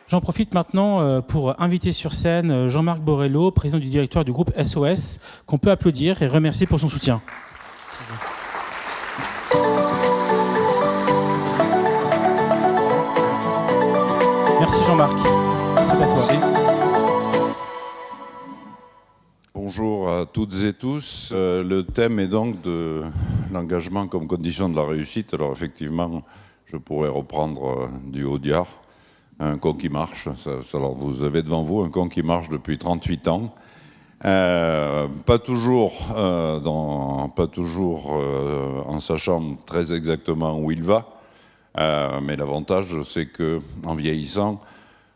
J'en profite maintenant pour inviter sur scène Jean-Marc Borrello, président du directoire du groupe SOS, qu'on peut applaudir et remercier pour son soutien. Merci Jean-Marc, c'est à toi. Merci. Bonjour à toutes et tous. Le thème est donc de l'engagement comme condition de la réussite. Alors effectivement, je pourrais reprendre du Audiard, un con qui marche. Alors vous avez devant vous un con qui marche depuis 38 ans. Pas toujours en sachant très exactement où il va, mais l'avantage c'est qu'en vieillissant,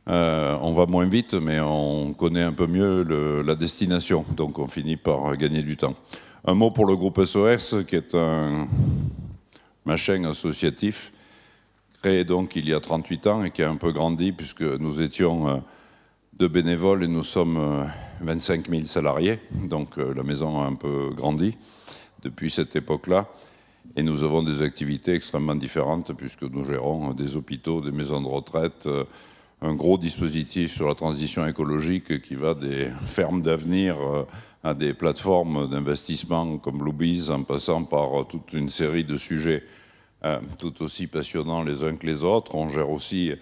on va moins vite, mais on connaît un peu mieux la destination, donc on finit par gagner du temps. Un mot pour le groupe SOS, qui est un machin associatif, créé donc il y a 38 ans et qui a un peu grandi, puisque nous étions 2 bénévoles et nous sommes 25 000 salariés, donc la maison a un peu grandi depuis cette époque-là. Et nous avons des activités extrêmement différentes, puisque nous gérons des hôpitaux, des maisons de retraite, un gros dispositif sur la transition écologique qui va des fermes d'avenir à des plateformes d'investissement comme Bluebees, en passant par toute une série de sujets tout aussi passionnants les uns que les autres. On gère aussi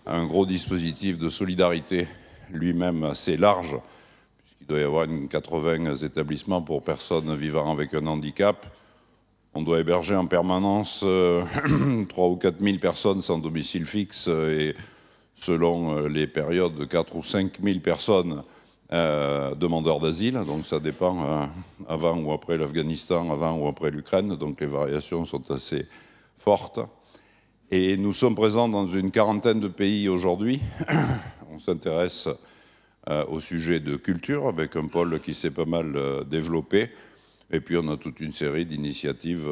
un gros dispositif de solidarité, lui-même assez large, puisqu'il doit y avoir 80 établissements pour personnes vivant avec un handicap. On doit héberger en permanence 3 ou 4 000 personnes sans domicile fixe et selon les périodes, 4 ou 5 000 personnes demandeurs d'asile. Donc ça dépend avant ou après l'Afghanistan, avant ou après l'Ukraine. Donc les variations sont assez fortes. Et nous sommes présents dans une quarantaine de pays aujourd'hui. On s'intéresse au sujet de culture avec un pôle qui s'est pas mal développé. Et puis on a toute une série d'initiatives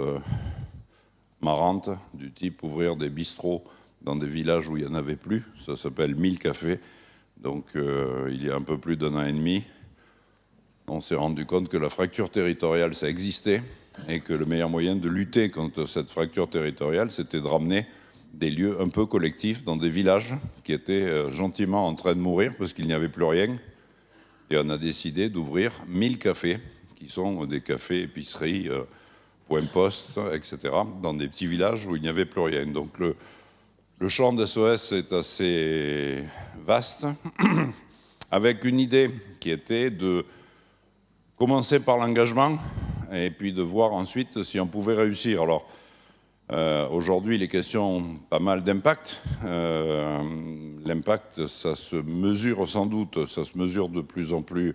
marrantes du type ouvrir des bistrots dans des villages où il n'y en avait plus. Ça s'appelle 1000 cafés. Donc il y a un peu plus d'1 an et demi, on s'est rendu compte que la fracture territoriale, ça existait et que le meilleur moyen de lutter contre cette fracture territoriale, c'était de ramener des lieux un peu collectifs dans des villages qui étaient gentiment en train de mourir parce qu'il n'y avait plus rien. Et on a décidé d'ouvrir 1000 cafés, qui sont des cafés, épiceries, points poste, etc., dans des petits villages où il n'y avait plus rien. Donc le champ de SOS est assez vaste, avec une idée qui était de commencer par l'engagement et puis de voir ensuite si on pouvait réussir. Alors, aujourd'hui, les questions pas mal d'impact. L'impact, ça se mesure sans doute, ça se mesure de plus en plus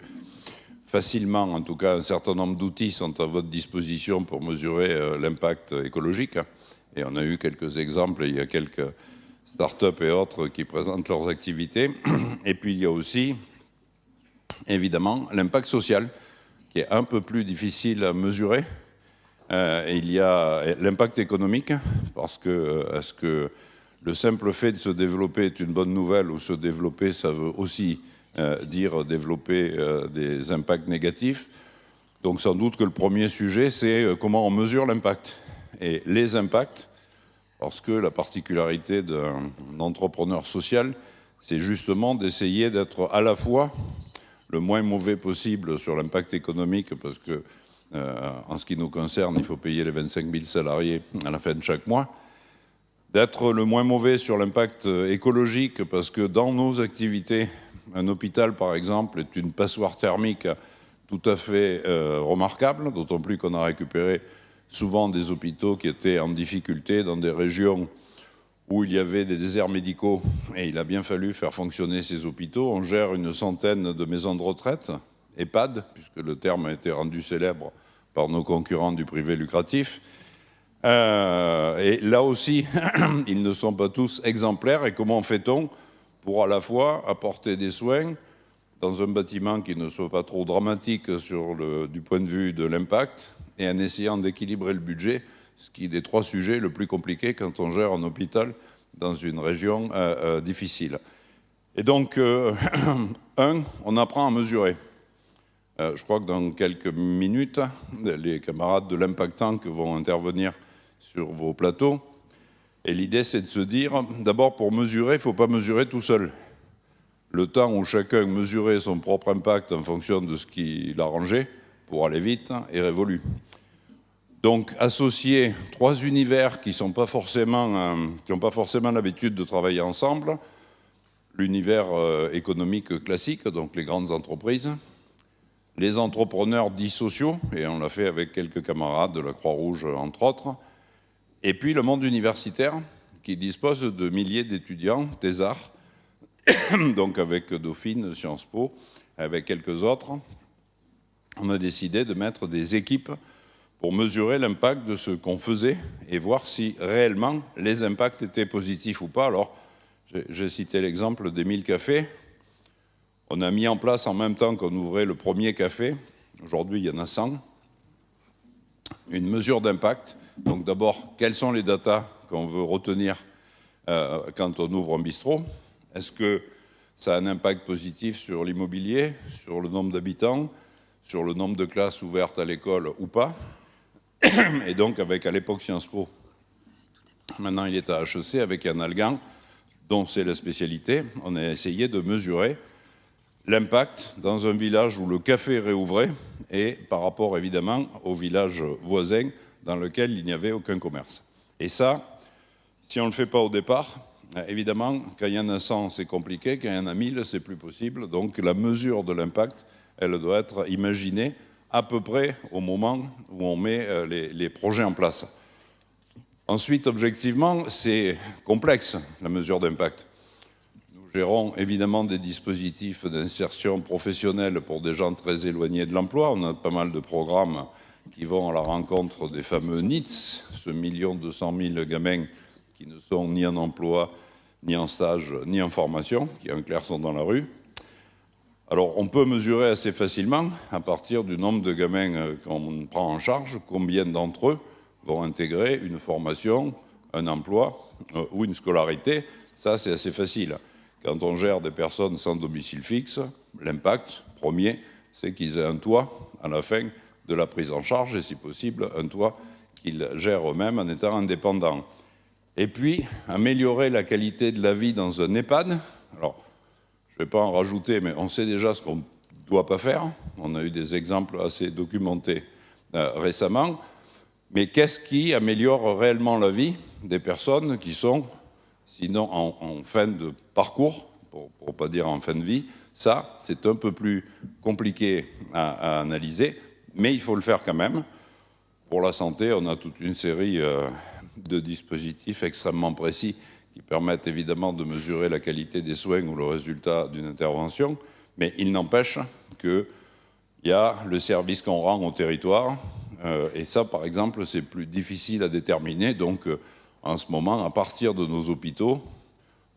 facilement. En tout cas, un certain nombre d'outils sont à votre disposition pour mesurer l'impact écologique. Et on a eu quelques exemples, il y a quelques start-up et autres qui présentent leurs activités. Et puis il y a aussi, évidemment, l'impact social, qui est un peu plus difficile à mesurer. Et il y a l'impact économique, parce que est-ce que le simple fait de se développer est une bonne nouvelle, ou se développer, ça veut aussi dire développer des impacts négatifs. Donc sans doute que le premier sujet, c'est comment on mesure l'impact. Et les impacts, parce que la particularité d'un entrepreneur social, c'est justement d'essayer d'être à la fois le moins mauvais possible sur l'impact économique, parce que en ce qui nous concerne, il faut payer les 25 000 salariés à la fin de chaque mois, d'être le moins mauvais sur l'impact écologique, parce que dans nos activités, un hôpital par exemple est une passoire thermique tout à fait remarquable, d'autant plus qu'on a récupéré souvent des hôpitaux qui étaient en difficulté dans des régions où il y avait des déserts médicaux, et il a bien fallu faire fonctionner ces hôpitaux. On gère une centaine de maisons de retraite, EHPAD, puisque le terme a été rendu célèbre par nos concurrents du privé lucratif. Et là aussi, ils ne sont pas tous exemplaires. Et comment fait-on pour à la fois apporter des soins dans un bâtiment qui ne soit pas trop dramatique du point de vue de l'impact, et en essayant d'équilibrer le budget, ce qui est des 3 sujets le plus compliqué quand on gère un hôpital dans une région difficile. Et donc, on apprend à mesurer. Je crois que dans quelques minutes, les camarades de l'Impact Tank vont intervenir sur vos plateaux. Et l'idée, c'est de se dire, d'abord, pour mesurer, il ne faut pas mesurer tout seul. le temps où chacun mesurait son propre impact en fonction de ce qui l'arrangeait pour aller vite est révolu. Donc, associer trois univers qui n'ont pas forcément l'habitude de travailler ensemble, l'univers économique classique, donc les grandes entreprises, les entrepreneurs dits sociaux, et on l'a fait avec quelques camarades de la Croix-Rouge, entre autres, et puis le monde universitaire, qui dispose de milliers d'étudiants, thésards, donc avec Dauphine, Sciences Po, avec quelques autres. On a décidé de mettre des équipes pour mesurer l'impact de ce qu'on faisait et voir si réellement les impacts étaient positifs ou pas. Alors, j'ai cité l'exemple des 1000 cafés. On a mis en place en même temps qu'on ouvrait le premier café, aujourd'hui il y en a 100, une mesure d'impact. Donc d'abord, quelles sont les datas qu'on veut retenir quand on ouvre un bistrot? Est-ce que ça a un impact positif sur l'immobilier, sur le nombre d'habitants, sur le nombre de classes ouvertes à l'école ou pas? Et donc, avec à l'époque Sciences Po, maintenant il est à HEC, avec Yann Algan, dont c'est la spécialité, on a essayé de mesurer l'impact dans un village où le café réouvrait et par rapport évidemment au village voisin dans lequel il n'y avait aucun commerce. Et ça, si on ne le fait pas au départ, évidemment, quand il y en a 100, c'est compliqué, quand il y en a 1000, c'est plus possible. Donc la mesure de l'impact, elle doit être imaginée à peu près au moment où on met les projets en place. Ensuite, objectivement, c'est complexe, la mesure d'impact. Nous gérons évidemment des dispositifs d'insertion professionnelle pour des gens très éloignés de l'emploi. On a pas mal de programmes qui vont à la rencontre des fameux NEETs, ce 1 200 000 gamins qui ne sont ni en emploi, ni en stage, ni en formation, qui en clair sont dans la rue. Alors, on peut mesurer assez facilement, à partir du nombre de gamins qu'on prend en charge, combien d'entre eux vont intégrer une formation, un emploi ou une scolarité. Ça, c'est assez facile. Quand on gère des personnes sans domicile fixe, l'impact premier, c'est qu'ils aient un toit à la fin de la prise en charge, et si possible, un toit qu'ils gèrent eux-mêmes en étant indépendants. Et puis, améliorer la qualité de la vie dans un EHPAD. Alors, je ne vais pas en rajouter, mais on sait déjà ce qu'on ne doit pas faire. On a eu des exemples assez documentés récemment. Mais qu'est-ce qui améliore réellement la vie des personnes qui sont, sinon en fin de parcours, pour ne pas dire en fin de vie? Ça, c'est un peu plus compliqué à analyser, mais il faut le faire quand même. Pour la santé, on a toute une série de dispositifs extrêmement précis qui permettent évidemment de mesurer la qualité des soins ou le résultat d'une intervention, mais il n'empêche qu'il y a le service qu'on rend au territoire, et ça, par exemple, c'est plus difficile à déterminer. Donc, en ce moment, à partir de nos hôpitaux,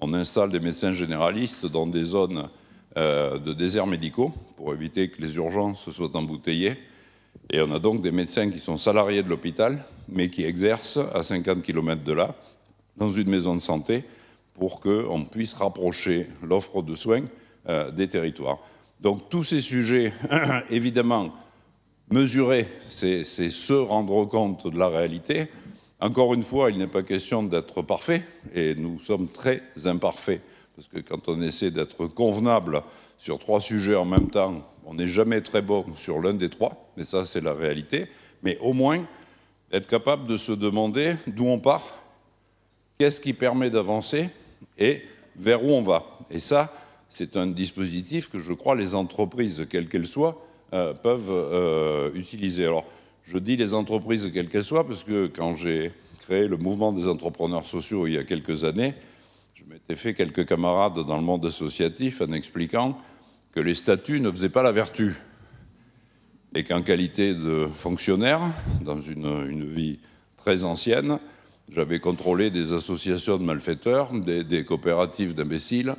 on installe des médecins généralistes dans des zones de déserts médicaux pour éviter que les urgences soient embouteillées. Et on a donc des médecins qui sont salariés de l'hôpital, mais qui exercent à 50 km de là, dans une maison de santé, pour qu'on puisse rapprocher l'offre de soins des territoires. Donc tous ces sujets, évidemment, mesurer, c'est se rendre compte de la réalité. Encore une fois, il n'est pas question d'être parfait, et nous sommes très imparfaits, parce que quand on essaie d'être convenable sur 3 sujets en même temps, on n'est jamais très bon sur l'un des 3, mais ça, c'est la réalité. Mais au moins, être capable de se demander d'où on part, qu'est-ce qui permet d'avancer et vers où on va. Et ça, c'est un dispositif que je crois les entreprises, quelles qu'elles soient, peuvent utiliser. Alors, je dis les entreprises, quelles qu'elles soient, parce que quand j'ai créé le mouvement des entrepreneurs sociaux il y a quelques années, je m'étais fait quelques camarades dans le monde associatif en expliquant que les statuts ne faisaient pas la vertu. Et qu'en qualité de fonctionnaire, dans une vie très ancienne, j'avais contrôlé des associations de malfaiteurs, des coopératives d'imbéciles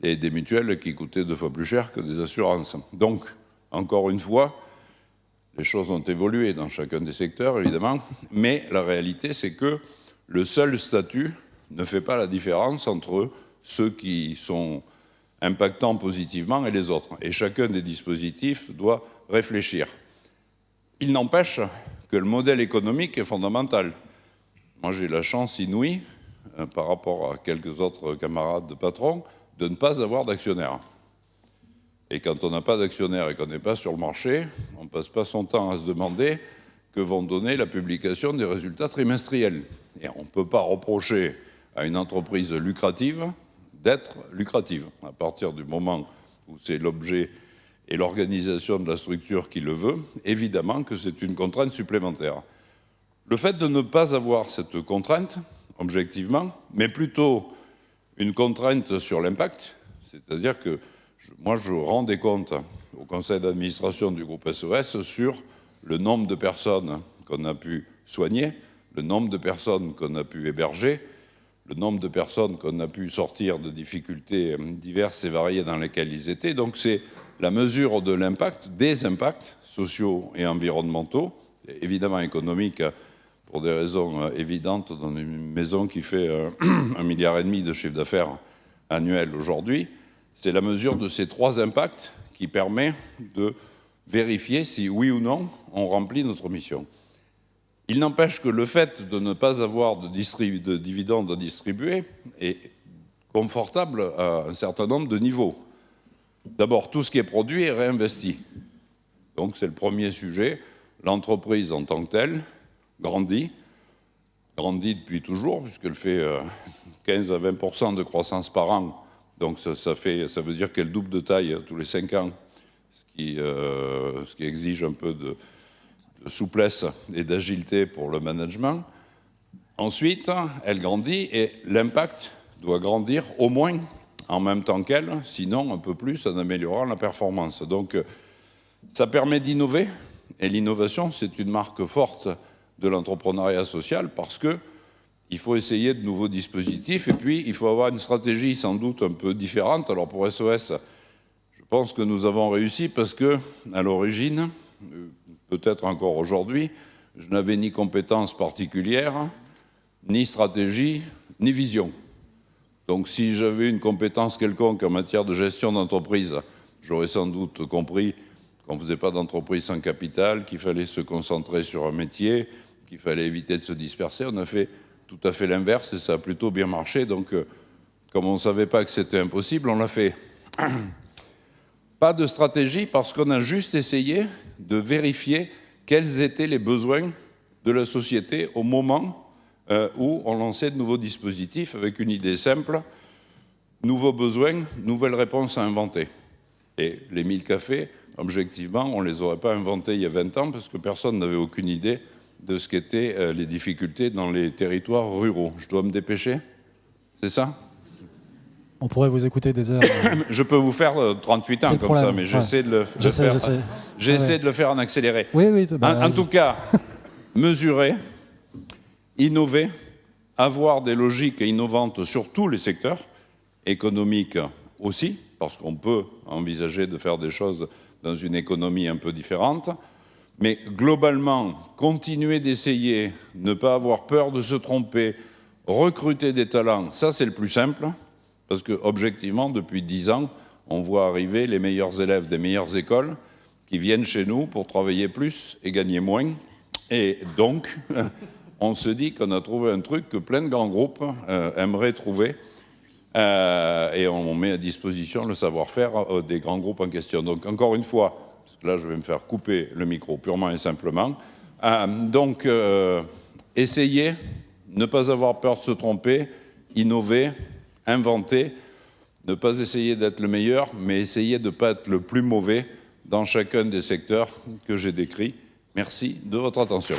et des mutuelles qui coûtaient 2 fois plus cher que des assurances. Donc, encore une fois, les choses ont évolué dans chacun des secteurs, évidemment, mais la réalité, c'est que le seul statut ne fait pas la différence entre ceux qui sont impactants positivement et les autres. Et chacun des dispositifs doit réfléchir. Il n'empêche que le modèle économique est fondamental. Moi, j'ai la chance inouïe, par rapport à quelques autres camarades de patrons, de ne pas avoir d'actionnaires. Et quand on n'a pas d'actionnaire et qu'on n'est pas sur le marché, on ne passe pas son temps à se demander que vont donner la publication des résultats trimestriels. Et on ne peut pas reprocher à une entreprise lucrative d'être lucrative. À partir du moment où c'est l'objet et l'organisation de la structure qui le veut, évidemment que c'est une contrainte supplémentaire. Le fait de ne pas avoir cette contrainte, objectivement, mais plutôt une contrainte sur l'impact, c'est-à-dire que moi je rends des comptes au conseil d'administration du groupe SOS sur le nombre de personnes qu'on a pu soigner, le nombre de personnes qu'on a pu héberger, le nombre de personnes qu'on a pu sortir de difficultés diverses et variées dans lesquelles ils étaient. Donc c'est la mesure de l'impact, des impacts sociaux et environnementaux, évidemment économiques pour des raisons évidentes dans une maison qui fait 1,5 milliard de chiffre d'affaires annuel aujourd'hui. C'est la mesure de ces 3 impacts qui permet de vérifier si, oui ou non, on remplit notre mission. Il n'empêche que le fait de ne pas avoir de dividendes à distribuer est confortable à un certain nombre de niveaux. D'abord, tout ce qui est produit est réinvesti. Donc c'est le premier sujet. L'entreprise en tant que telle grandit depuis toujours, puisqu'elle fait 15 à 20% de croissance par an. Donc ça veut dire qu'elle double de taille tous les 5 ans, ce qui exige un peu de souplesse et d'agilité pour le management. Ensuite, elle grandit et l'impact doit grandir au moins en même temps qu'elle, sinon un peu plus en améliorant la performance. Donc ça permet d'innover, et l'innovation, c'est une marque forte de l'entrepreneuriat social parce qu'il faut essayer de nouveaux dispositifs et puis il faut avoir une stratégie sans doute un peu différente. Alors pour SOS, je pense que nous avons réussi parce que, à l'origine, peut-être encore aujourd'hui, je n'avais ni compétences particulières, ni stratégie, ni vision. Donc si j'avais une compétence quelconque en matière de gestion d'entreprise, j'aurais sans doute compris qu'on ne faisait pas d'entreprise sans capital, qu'il fallait se concentrer sur un métier, qu'il fallait éviter de se disperser. On a fait tout à fait l'inverse et ça a plutôt bien marché. Donc comme on ne savait pas que c'était impossible, on l'a fait. Pas de stratégie parce qu'on a juste essayé de vérifier quels étaient les besoins de la société au moment où on lançait de nouveaux dispositifs avec une idée simple, nouveaux besoins, nouvelles réponses à inventer. Et les 1000 cafés, objectivement, on ne les aurait pas inventés il y a 20 ans parce que personne n'avait aucune idée de ce qu'étaient les difficultés dans les territoires ruraux. Je dois me dépêcher? C'est ça? On pourrait vous écouter des heures. Je peux vous faire 38 ans comme ça, mais j'essaie de le faire en accéléré. Oui, oui. En tout cas, mesurer, innover, avoir des logiques innovantes sur tous les secteurs, économiques aussi, parce qu'on peut envisager de faire des choses dans une économie un peu différente, mais globalement, continuer d'essayer, ne pas avoir peur de se tromper, recruter des talents, ça c'est le plus simple, parce que objectivement, depuis 10 ans, on voit arriver les meilleurs élèves des meilleures écoles qui viennent chez nous pour travailler plus et gagner moins. Et donc, on se dit qu'on a trouvé un truc que plein de grands groupes aimeraient trouver. Et on met à disposition le savoir-faire des grands groupes en question. Donc, encore une fois, parce que là, je vais me faire couper le micro purement et simplement. Essayez, ne pas avoir peur de se tromper, innover, inventer, ne pas essayer d'être le meilleur, mais essayer de ne pas être le plus mauvais dans chacun des secteurs que j'ai décrits. Merci de votre attention.